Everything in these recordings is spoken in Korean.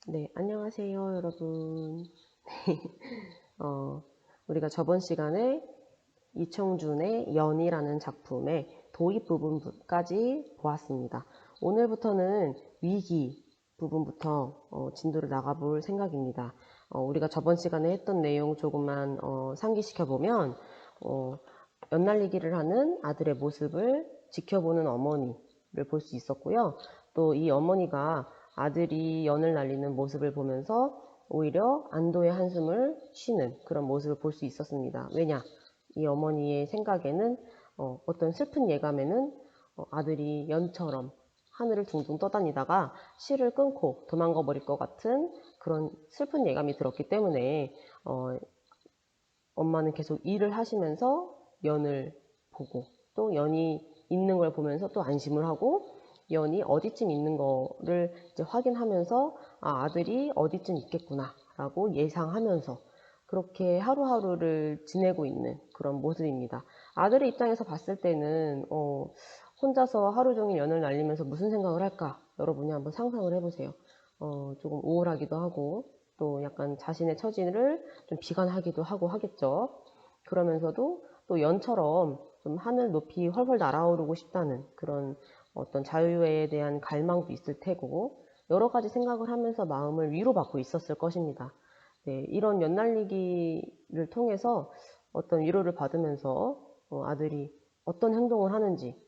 네, 안녕하세요, 여러분. 어, 우리가 저번 시간에 이청준의 연이라는 작품의 도입 부분까지 보았습니다. 오늘부터는 위기 부분부터 진도를 나가볼 생각입니다. 우리가 저번 시간에 했던 내용 조금만 상기시켜보면 연날리기를 하는 아들의 모습을 지켜보는 어머니를 볼 수 있었고요. 또 이 어머니가 아들이 연을 날리는 모습을 보면서 오히려 안도의 한숨을 쉬는 그런 모습을 볼 수 있었습니다. 왜냐? 이 어머니의 생각에는 어떤 슬픈 예감에는 아들이 연처럼 하늘을 둥둥 떠다니다가 실을 끊고 도망가 버릴 것 같은 그런 슬픈 예감이 들었기 때문에 엄마는 계속 일을 하시면서 연을 보고 또 연이 있는 걸 보면서 또 안심을 하고 연이 어디쯤 있는 거를 이제 확인하면서 아들이 어디쯤 있겠구나 라고 예상하면서 그렇게 하루하루를 지내고 있는 그런 모습입니다. 아들의 입장에서 봤을 때는 혼자서 하루 종일 연을 날리면서 무슨 생각을 할까 여러분이 한번 상상을 해보세요. 조금 우울하기도 하고 또 약간 자신의 처지를 좀 비관하기도 하고 하겠죠. 그러면서도 또 연처럼 좀 하늘 높이 훨훨 날아오르고 싶다는 그런 어떤 자유에 대한 갈망도 있을 테고 여러 가지 생각을 하면서 마음을 위로받고 있었을 것입니다. 네, 이런 연날리기를 통해서 어떤 위로를 받으면서 아들이 어떤 행동을 하는지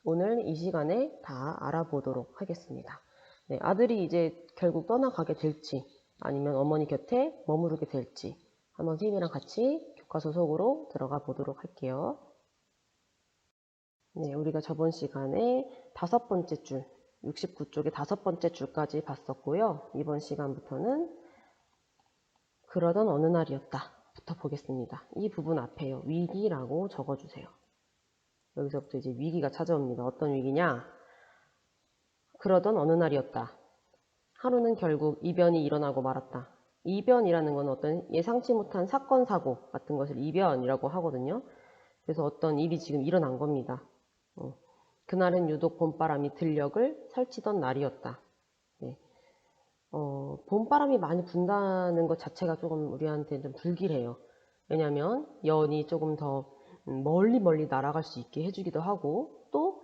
오늘 이 시간에 다 알아보도록 하겠습니다. 네, 아들이 이제 결국 떠나가게 될지 아니면 어머니 곁에 머무르게 될지 한번 선생님이랑 같이 교과서 속으로 들어가 보도록 할게요. 네, 우리가 저번 시간에 5번째 줄, 69쪽의 5번째 줄까지 봤었고요. 이번 시간부터는 그러던 어느 날이었다 부터 보겠습니다. 이 부분 앞에요. 위기라고 적어주세요. 여기서부터 이제 위기가 찾아옵니다. 어떤 위기냐? 그러던 어느 날이었다. 하루는 결국 이변이 일어나고 말았다. 이변이라는 건 어떤 예상치 못한 사건, 사고 같은 것을 이변이라고 하거든요. 그래서 어떤 일이 지금 일어난 겁니다. 그날은 유독 봄바람이 들녘을 설치던 날이었다. 네. 봄바람이 많이 분다는 것 자체가 조금 우리한테 좀 불길해요. 왜냐하면 연이 조금 더 멀리 날아갈 수 있게 해주기도 하고 또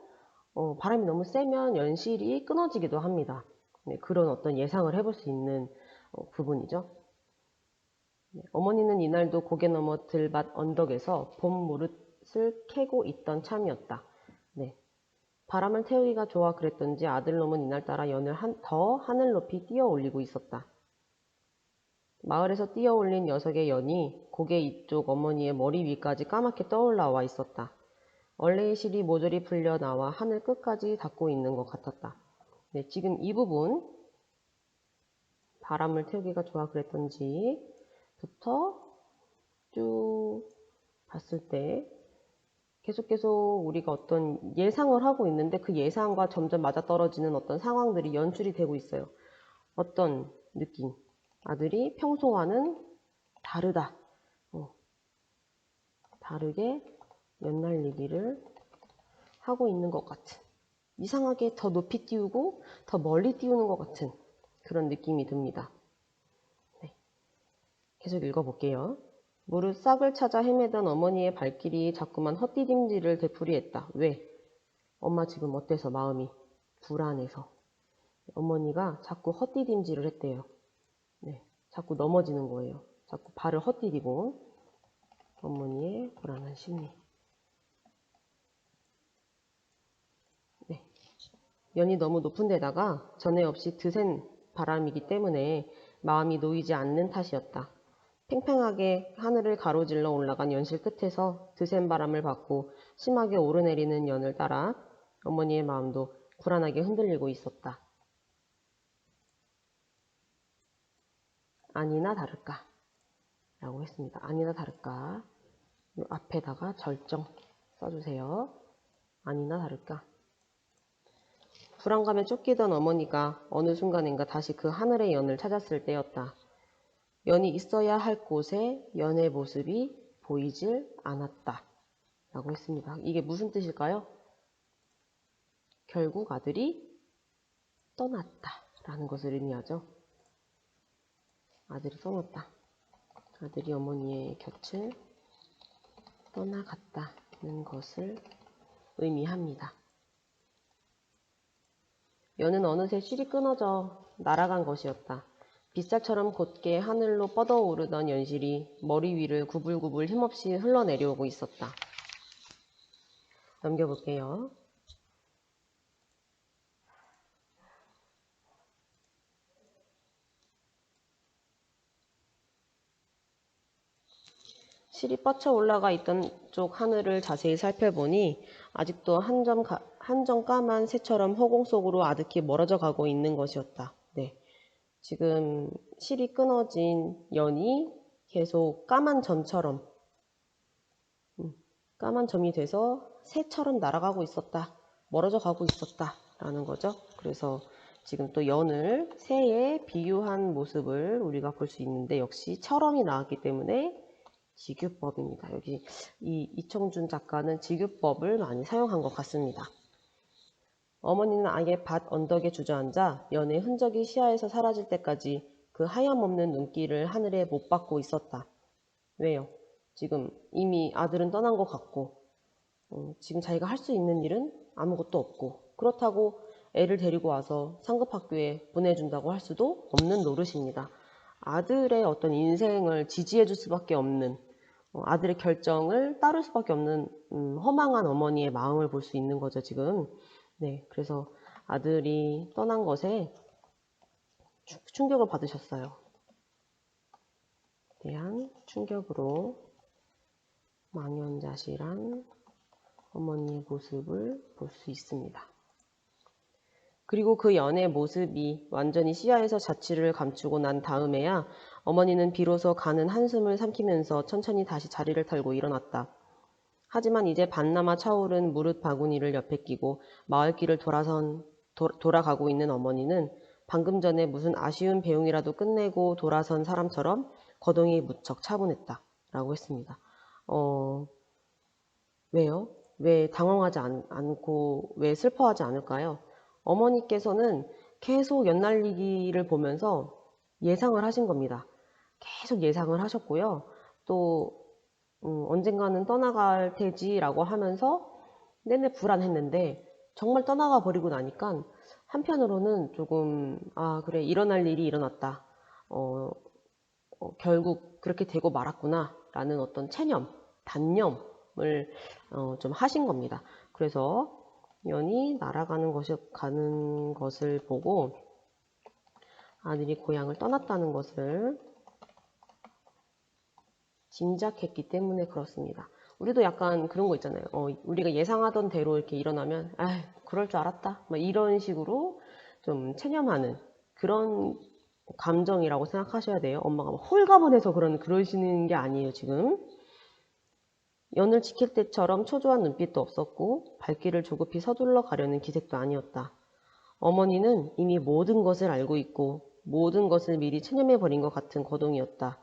바람이 너무 세면 연실이 끊어지기도 합니다. 네, 그런 어떤 예상을 해볼 수 있는 부분이죠. 네, 어머니는 이날도 고개 넘어 들밭 언덕에서 봄 무릇을 캐고 있던 참이었다. 네, 바람을 태우기가 좋아 그랬던지 아들놈은 이날따라 연을 더 하늘 높이 뛰어 올리고 있었다. 마을에서 뛰어 올린 녀석의 연이 고개 이쪽 어머니의 머리 위까지 까맣게 떠올라와 있었다. 얼레의 실이 모조리 풀려 나와 하늘 끝까지 닿고 있는 것 같았다. 네, 지금 이 부분 바람을 태우기가 좋아 그랬던지부터 쭉 봤을 때 계속 우리가 어떤 예상을 하고 있는데 그 예상과 점점 맞아떨어지는 어떤 상황들이 연출이 되고 있어요. 어떤 느낌? 아들이 평소와는 다르다. 다르게 연날리기를 하고 있는 것 같은. 이상하게 더 높이 띄우고 더 멀리 띄우는 것 같은 그런 느낌이 듭니다. 네, 계속 읽어볼게요. 무릇 싹을 찾아 헤매던 어머니의 발길이 자꾸만 헛디딤질을 되풀이했다. 왜? 엄마 지금 어때서 마음이 불안해서 어머니가 자꾸 헛디딤질을 했대요. 네, 자꾸 넘어지는 거예요. 자꾸 발을 헛디디고 어머니의 불안한 심리. 네, 연이 너무 높은 데다가 전에 없이 드센 바람이기 때문에 마음이 놓이지 않는 탓이었다. 팽팽하게 하늘을 가로질러 올라간 연실 끝에서 드센 바람을 받고 심하게 오르내리는 연을 따라 어머니의 마음도 불안하게 흔들리고 있었다. 아니나 다를까 라고 했습니다. 아니나 다를까 앞에다가 절정 써주세요. 아니나 다를까. 불안감에 쫓기던 어머니가 어느 순간인가 다시 그 하늘의 연을 찾았을 때였다. 연이 있어야 할 곳에 연의 모습이 보이질 않았다. 라고 했습니다. 이게 무슨 뜻일까요? 결국 아들이 떠났다. 라는 것을 의미하죠. 아들이 떠났다. 아들이 어머니의 곁을 떠나갔다는 것을 의미합니다. 연은 어느새 실이 끊어져 날아간 것이었다. 빗살처럼 곧게 하늘로 뻗어오르던 연실이 머리 위를 구불구불 힘없이 흘러내려오고 있었다. 넘겨볼게요. 실이 뻗쳐 올라가 있던 쪽 하늘을 자세히 살펴보니 아직도 한 점 까만 새처럼 허공 속으로 아득히 멀어져 가고 있는 것이었다. 네, 지금 실이 끊어진 연이 계속 까만 점처럼 까만 점이 돼서 새처럼 날아가고 있었다. 멀어져 가고 있었다 라는 거죠. 그래서 지금 또 연을 새에 비유한 모습을 우리가 볼 수 있는데 역시 처럼이 나왔기 때문에 직유법입니다. 여기 이 이청준 작가는 직유법을 많이 사용한 것 같습니다. 어머니는 아예 밭 언덕에 주저앉아 연의 흔적이 시야에서 사라질 때까지 그 하염없는 눈길을 하늘에 못 받고 있었다. 왜요? 지금 이미 아들은 떠난 것 같고 지금 자기가 할 수 있는 일은 아무것도 없고 그렇다고 애를 데리고 와서 상급학교에 보내준다고 할 수도 없는 노릇입니다. 아들의 어떤 인생을 지지해 줄 수밖에 없는 아들의 결정을 따를 수밖에 없는 허망한 어머니의 마음을 볼 수 있는 거죠 지금. 네, 그래서 아들이 떠난 것에 충격을 받으셨어요. 대한 충격으로 망연자실한 어머니의 모습을 볼 수 있습니다. 그리고 그 연의 모습이 완전히 시야에서 자취를 감추고 난 다음에야 어머니는 비로소 가는 한숨을 삼키면서 천천히 다시 자리를 털고 일어났다. 하지만 이제 반나마 차오른 무릇 바구니를 옆에 끼고 마을길을 돌아가고 있는 어머니는 방금 전에 무슨 아쉬운 배웅이라도 끝내고 돌아선 사람처럼 거동이 무척 차분했다 라고 했습니다. 왜요? 왜 당황하지 않고 왜 슬퍼하지 않을까요? 어머니께서는 계속 연날리기를 보면서 예상을 하신 겁니다. 계속 예상을 하셨고요. 또 언젠가는 떠나갈 테지라고 하면서 내내 불안했는데 정말 떠나가 버리고 나니까 한편으로는 조금 그래 일어날 일이 일어났다. 결국 그렇게 되고 말았구나 라는 어떤 체념, 단념을 좀 하신 겁니다. 그래서 연이 날아가는 것을 보고 아들이 고향을 떠났다는 것을 짐작했기 때문에 그렇습니다. 우리도 약간 그런 거 있잖아요. 우리가 예상하던 대로 이렇게 일어나면 그럴 줄 알았다. 막 이런 식으로 좀 체념하는 그런 감정이라고 생각하셔야 돼요. 엄마가 막 홀가분해서 그러시는 게 아니에요, 지금. 연을 지킬 때처럼 초조한 눈빛도 없었고 발길을 조급히 서둘러 가려는 기색도 아니었다. 어머니는 이미 모든 것을 알고 있고 모든 것을 미리 체념해버린 것 같은 거동이었다.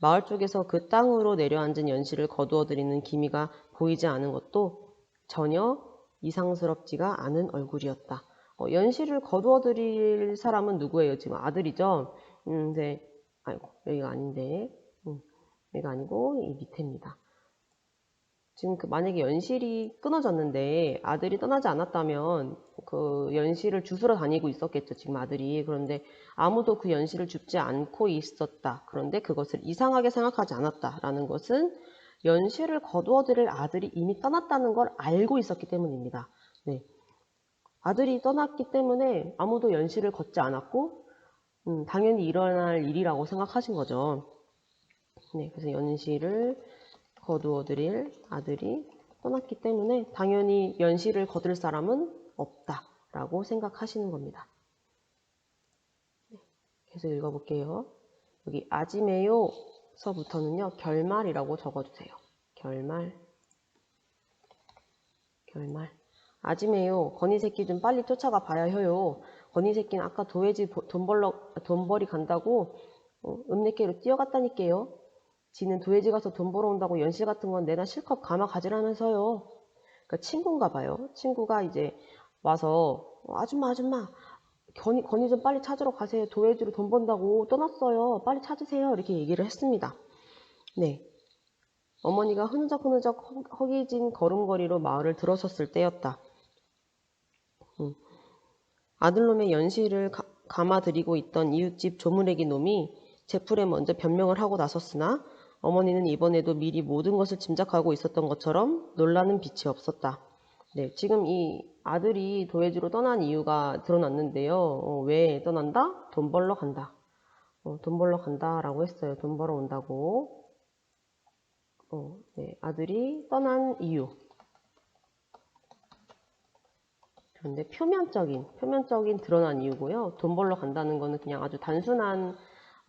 마을 쪽에서 그 땅으로 내려앉은 연실을 거두어들이는 기미가 보이지 않은 것도 전혀 이상스럽지가 않은 얼굴이었다. 연실을 거두어들일 사람은 누구예요? 지금 아들이죠? 네. 아이고, 여기가 아닌데. 여기가 아니고 이 밑에입니다. 지금 만약에 연실이 끊어졌는데 아들이 떠나지 않았다면 그 연실을 주스러 다니고 있었겠죠, 지금 아들이. 그런데 아무도 그 연실을 줍지 않고 있었다. 그런데 그것을 이상하게 생각하지 않았다라는 것은 연실을 거두어들일 아들이 이미 떠났다는 걸 알고 있었기 때문입니다. 네. 아들이 떠났기 때문에 아무도 연실을 걷지 않았고 당연히 일어날 일이라고 생각하신 거죠. 네, 그래서 연실을 거두어들일 아들이 떠났기 때문에 당연히 연실을 거둘 사람은 없다라고 생각하시는 겁니다. 계속 읽어볼게요. 여기 아지메요서부터는요 결말이라고 적어주세요. 결말. 아지메요, 건이 새끼 좀 빨리 쫓아가 봐야 해요. 건이 새끼는 아까 도회지 돈벌이 간다고 읍내께로 뛰어갔다니까요. 지는 도회지 가서 돈 벌어온다고 연실 같은 건 내나 실컷 감아 가지라면서요. 그러니까 친구인가 봐요. 친구가 이제 와서 아줌마 건이 좀 빨리 찾으러 가세요. 도해주로 돈 번다고 떠났어요. 빨리 찾으세요. 이렇게 얘기를 했습니다. 네. 어머니가 흐느적 허기진 걸음걸이로 마을을 들어섰을 때였다. 아들놈의 연시를 감아들이고 있던 이웃집 조무래기 놈이 제풀에 먼저 변명을 하고 나섰으나 어머니는 이번에도 미리 모든 것을 짐작하고 있었던 것처럼 놀라는 빛이 없었다. 네, 지금 이 아들이 도해주로 떠난 이유가 드러났는데요. 왜 떠난다? 돈 벌러 간다. 돈 벌러 간다라고 했어요. 돈 벌어 온다고. 네, 아들이 떠난 이유. 그런데 표면적인 드러난 이유고요. 돈 벌러 간다는 거는 그냥 아주 단순한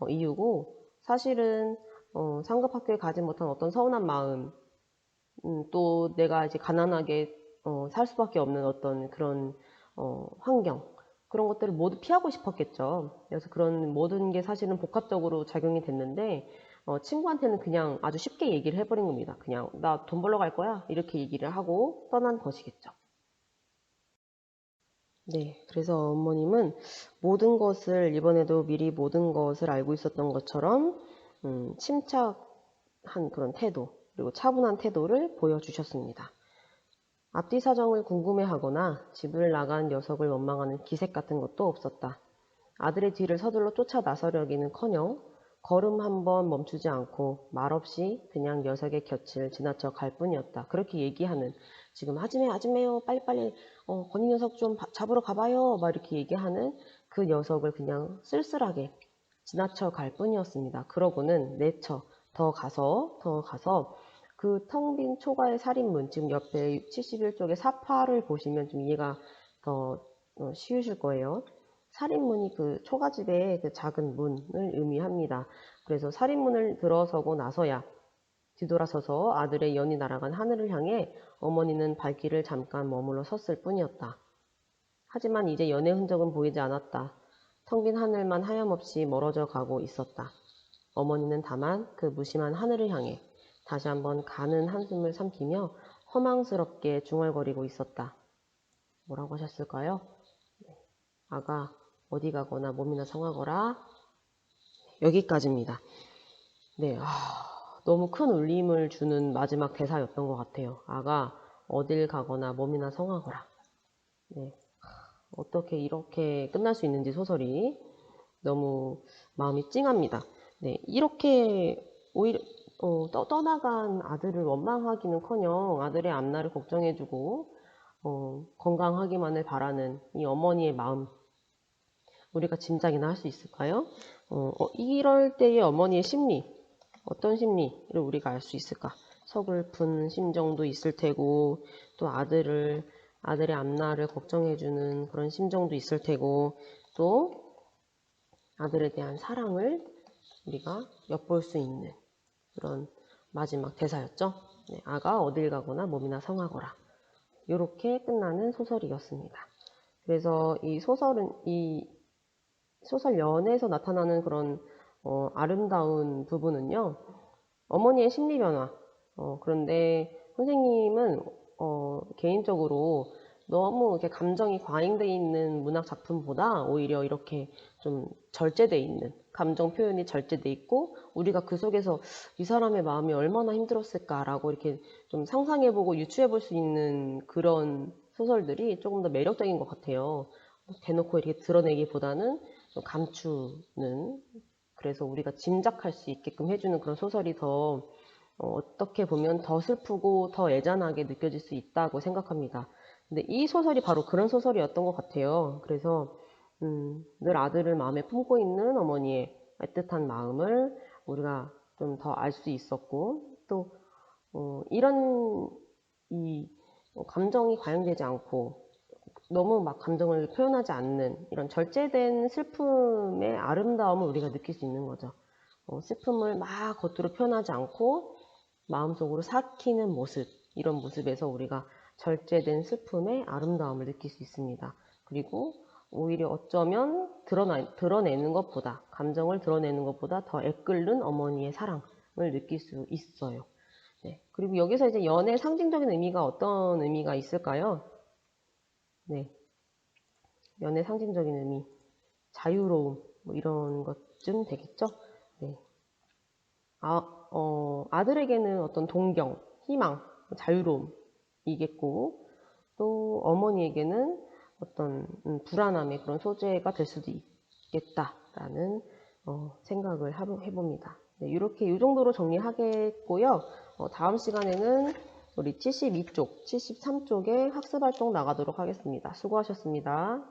이유고, 사실은 상급학교에 가지 못한 어떤 서운한 마음, 또 내가 이제 가난하게 살 수밖에 없는 어떤 그런 환경, 그런 것들을 모두 피하고 싶었겠죠. 그래서 그런 모든 게 사실은 복합적으로 작용이 됐는데, 친구한테는 그냥 아주 쉽게 얘기를 해버린 겁니다. 그냥 나 돈 벌러 갈 거야 이렇게 얘기를 하고 떠난 것이겠죠. 네, 그래서 어머님은 모든 것을 이번에도 미리 모든 것을 알고 있었던 것처럼 침착한 그런 태도, 그리고 차분한 태도를 보여주셨습니다. 앞뒤 사정을 궁금해하거나 집을 나간 녀석을 원망하는 기색 같은 것도 없었다. 아들의 뒤를 서둘러 쫓아 나서려기는커녕 걸음 한 번 멈추지 않고 말없이 그냥 녀석의 곁을 지나쳐 갈 뿐이었다. 그렇게 얘기하는, 지금 하지매요 빨리빨리 건이 녀석 좀 잡으러 가봐요 막 이렇게 얘기하는 그 녀석을 그냥 쓸쓸하게 지나쳐 갈 뿐이었습니다. 그러고는 내쳐 더 가서 그 텅 빈 초가의 살인문, 지금 옆에 71쪽의 사파를 보시면 좀 이해가 더 쉬우실 거예요. 살인문이 그 초가집의 그 작은 문을 의미합니다. 그래서 살인문을 들어서고 나서야 뒤돌아서서 아들의 연이 날아간 하늘을 향해 어머니는 발길을 잠깐 머물러 섰을 뿐이었다. 하지만 이제 연의 흔적은 보이지 않았다. 텅 빈 하늘만 하염없이 멀어져 가고 있었다. 어머니는 다만 그 무심한 하늘을 향해 다시 한번 가는 한숨을 삼키며 허망스럽게 중얼거리고 있었다. 뭐라고 하셨을까요? 아가, 어디 가거나 몸이나 성하거라. 여기까지입니다. 네, 너무 큰 울림을 주는 마지막 대사였던 것 같아요. 아가, 어딜 가거나 몸이나 성하거라. 네, 어떻게 이렇게 끝날 수 있는지 소설이 너무 마음이 찡합니다. 네, 이렇게 오히려 떠나간 아들을 원망하기는커녕 아들의 앞날을 걱정해주고 건강하기만을 바라는 이 어머니의 마음, 우리가 짐작이나 할 수 있을까요? 이럴 때의 어머니의 심리, 어떤 심리를 우리가 알 수 있을까? 서글픈 심정도 있을 테고, 또 아들의 앞날을 걱정해주는 그런 심정도 있을 테고, 또 아들에 대한 사랑을 우리가 엿볼 수 있는 그런 마지막 대사였죠. 네, 아가 어딜 가거나 몸이나 성하거라. 이렇게 끝나는 소설이었습니다. 그래서 이 소설 연에서 나타나는 그런 아름다운 부분은요, 어머니의 심리 변화. 그런데 선생님은 개인적으로 너무 이렇게 감정이 과잉되어 있는 문학 작품보다 오히려 이렇게 좀 절제되어 있는, 감정 표현이 절제되어 있고 우리가 그 속에서 이 사람의 마음이 얼마나 힘들었을까라고 이렇게 좀 상상해보고 유추해볼 수 있는 그런 소설들이 조금 더 매력적인 것 같아요. 대놓고 이렇게 드러내기보다는 좀 감추는, 그래서 우리가 짐작할 수 있게끔 해주는 그런 소설이 더 어떻게 보면 더 슬프고 더 애잔하게 느껴질 수 있다고 생각합니다. 근데 이 소설이 바로 그런 소설이었던 것 같아요. 그래서 늘 아들을 마음에 품고 있는 어머니의 애틋한 마음을 우리가 좀 더 알 수 있었고, 또 이런 이 감정이 과잉되지 않고 너무 막 감정을 표현하지 않는 이런 절제된 슬픔의 아름다움을 우리가 느낄 수 있는 거죠. 슬픔을 막 겉으로 표현하지 않고 마음속으로 삭히는 모습, 이런 모습에서 우리가 절제된 슬픔의 아름다움을 느낄 수 있습니다. 그리고 오히려 어쩌면 드러내는 것보다, 감정을 드러내는 것보다 더 애끓는 어머니의 사랑을 느낄 수 있어요. 네. 그리고 여기서 이제 연의 상징적인 의미가 어떤 의미가 있을까요? 네. 연애 상징적인 의미, 자유로움, 뭐 이런 것쯤 되겠죠. 네. 아들에게는 어떤 동경, 희망, 자유로움이겠고, 또 어머니에게는 어떤 불안함의 그런 소재가 될 수도 있겠다라는 생각을 해봅니다. 네, 이렇게 이 정도로 정리하겠고요. 다음 시간에는 우리 72쪽, 73쪽에 학습활동 나가도록 하겠습니다. 수고하셨습니다.